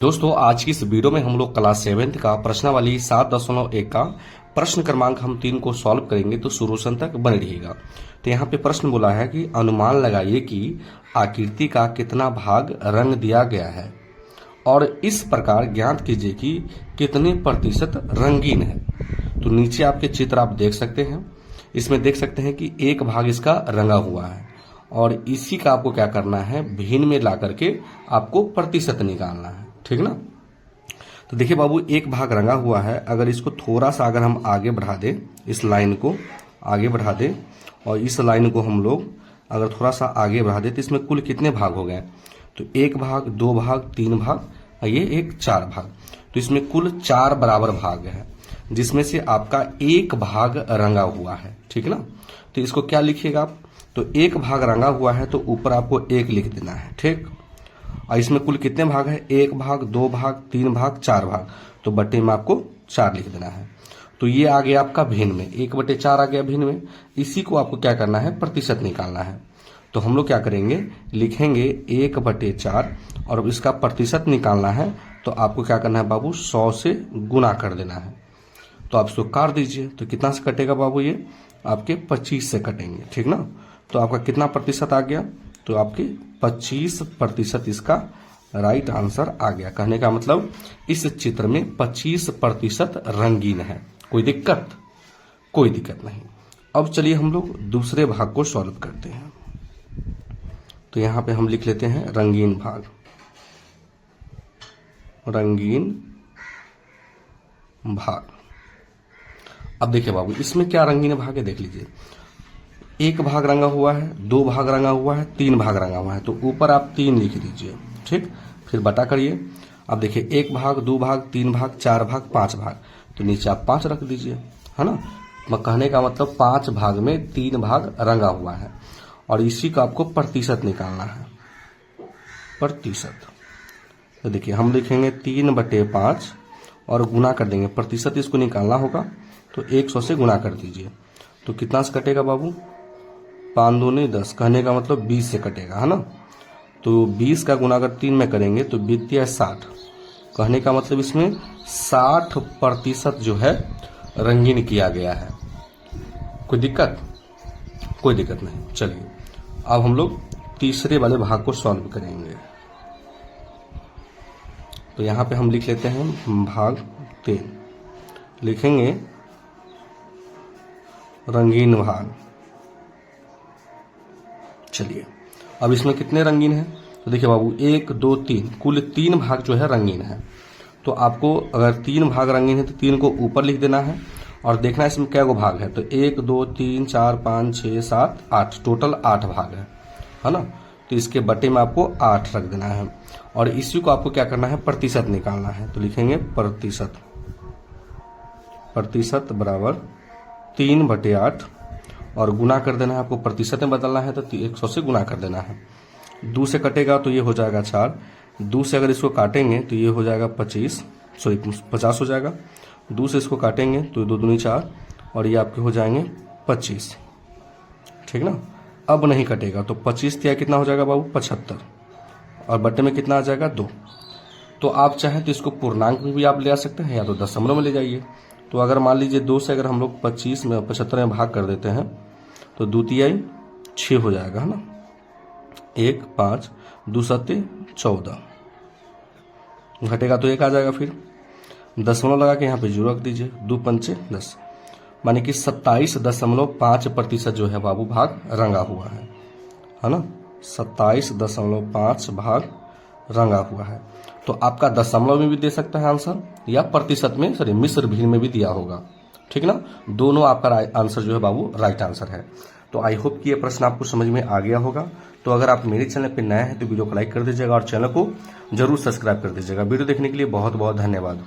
दोस्तों आज की इस वीडियो में हम लोग क्लास 7 का प्रश्नावली 7.1 का प्रश्न क्रमांक हम 3 को सॉल्व करेंगे, तो शुरू से अंत तक बने रहिएगा। तो यहाँ पे प्रश्न बोला है कि अनुमान लगाइए कि आकृति का कितना भाग रंग दिया गया है और इस प्रकार ज्ञात कीजिए कि कितने प्रतिशत रंगीन है। तो नीचे आपके चित्र आप देख सकते हैं, इसमें देख सकते हैं कि एक भाग इसका रंगा हुआ है और इसी का आपको क्या करना है, भिन्न में ला करके आपको प्रतिशत निकालना है, ठीक ना। तो देखिए बाबू, एक भाग रंगा हुआ है, अगर इसको थोड़ा सा अगर हम आगे बढ़ा दें, इस लाइन को आगे बढ़ा दें और इस लाइन को हम लोग अगर थोड़ा सा आगे बढ़ा दें तो इसमें कुल कितने भाग हो गए, तो एक भाग, दो भाग, तीन भाग, ये एक चार भाग। तो इसमें कुल 4 बराबर भाग है, जिसमें से आपका एक भाग रंगा हुआ है, ठीक ना। तो इसको क्या लिखिएगा आप, तो एक भाग रंगा हुआ है तो ऊपर आपको 1 लिख देना है, ठीक। और इसमें कुल कितने भाग है, एक भाग, दो भाग, तीन भाग, चार भाग, तो बटे में आपको 4 लिख देना है। तो ये आ गया आपका भिन्न में, 1/4 आ गया भिन्न में। इसी को आपको क्या करना है, प्रतिशत निकालना है। तो हम लोग क्या करेंगे, लिखेंगे 1/4 और इसका प्रतिशत निकालना है। तो आपको क्या करना है बाबू, 100 से गुना कर देना है। तो आप इसको काट दीजिए, तो कितना से कटेगा बाबू, ये आपके 25 से कटेंगे, ठीक ना। तो आपका कितना प्रतिशत आ गया, तो आपके 25% इसका राइट आंसर आ गया। कहने का मतलब इस चित्र में 25% रंगीन है। कोई दिक्कत? कोई दिक्कत नहीं। अब चलिए हम लोग दूसरे भाग को सॉल्व करते हैं। तो यहां पे हम लिख लेते हैं रंगीन भाग, रंगीन भाग। अब देखिए बाबू, इसमें क्या रंगीन भाग है, देख लीजिए। एक भाग रंगा हुआ है, दो भाग रंगा हुआ है, तीन भाग रंगा हुआ है। तो ऊपर आप 3 लिख दीजिए, ठीक। फिर बटा करिए। अब देखिए, एक भाग, दो भाग, तीन भाग, चार भाग, 5 भाग, तो नीचे आप 5 रख दीजिए, है ना। कहने का मतलब 5 भाग में 3 भाग रंगा हुआ है और इसी का आपको प्रतिशत निकालना है, प्रतिशत। तो देखिए, हम लिखेंगे 3/5 और गुना कर देंगे, प्रतिशत इसको निकालना होगा तो 100 से गुना कर दीजिए। तो कितना से कटेगा बाबू, 5 दूनी 10, कहने का मतलब 20 से कटेगा, है ना। तो 20 का गुना अगर 3 में करेंगे तो 60, कहने का मतलब इसमें 60% जो है रंगीन किया गया है। कोई दिक्कत? कोई दिक्कत नहीं। चलिए अब हम लोग तीसरे वाले भाग को सॉल्व करेंगे। तो यहां पे हम लिख लेते हैं भाग 3, लिखेंगे रंगीन भाग। चलिए अब इसमें कितने रंगीन हैं, तो देखिए बाबू, 1 2 3, कुल 3 भाग जो है रंगीन है। तो आपको अगर 3 भाग रंगीन है तो 3 को ऊपर लिख देना है और देखना है इसमें क्या गो भाग है। तो 1 2 3 4 5 6 7 8, टोटल 8 भाग है ना। तो इसके बटे में आपको 8 रख देना है और इसी को आपको क्या करना है, प्रतिशत निकालना है। तो लिखेंगे प्रतिशत, प्रतिशत बराबर 3/8 और गुना कर देना है, आपको प्रतिशत में बदलना है तो 100 से गुना कर देना है। 2 से कटेगा तो ये हो जाएगा 4, 2 से अगर इसको काटेंगे तो ये हो जाएगा 50 हो जाएगा। 2 से इसको काटेंगे तो 2 दूनी 4 और ये आपके हो जाएंगे 25, ठीक ना। अब नहीं कटेगा तो 25 या कितना हो जाएगा बाबू, 75 और बटे में कितना आ जाएगा, 2। तो आप चाहें तो इसको पूर्णांक में भी आप ले आ सकते हैं या तो दशमलव में ले जाइए। तो अगर मान लीजिए 2 से अगर हम लोग 25 में 75 में भाग कर देते हैं तो 2 तिहाई 6 हो जाएगा, है ना। 1 5 2 7 14, घटेगा तो 1 आ जाएगा। फिर दशमलव लगा के यहाँ पे 0 रख दीजिए, 2 पंचे 10, माने कि 27.5% जो है बाबू भाग रंगा हुआ है ना। 27.5 भाग रंगा हुआ है। तो आपका दशमलव में भी दे सकता है आंसर या प्रतिशत में, सॉरी मिश्र भिन्न में भी दिया होगा, ठीक ना। दोनों आपका आंसर जो है बाबू राइट आंसर है। तो आई होप कि ये प्रश्न आपको समझ में आ गया होगा। तो अगर आप मेरे चैनल पर नए हैं तो वीडियो को लाइक कर दीजिएगा और चैनल को जरूर सब्सक्राइब कर दीजिएगा। वीडियो देखने के लिए बहुत बहुत धन्यवाद।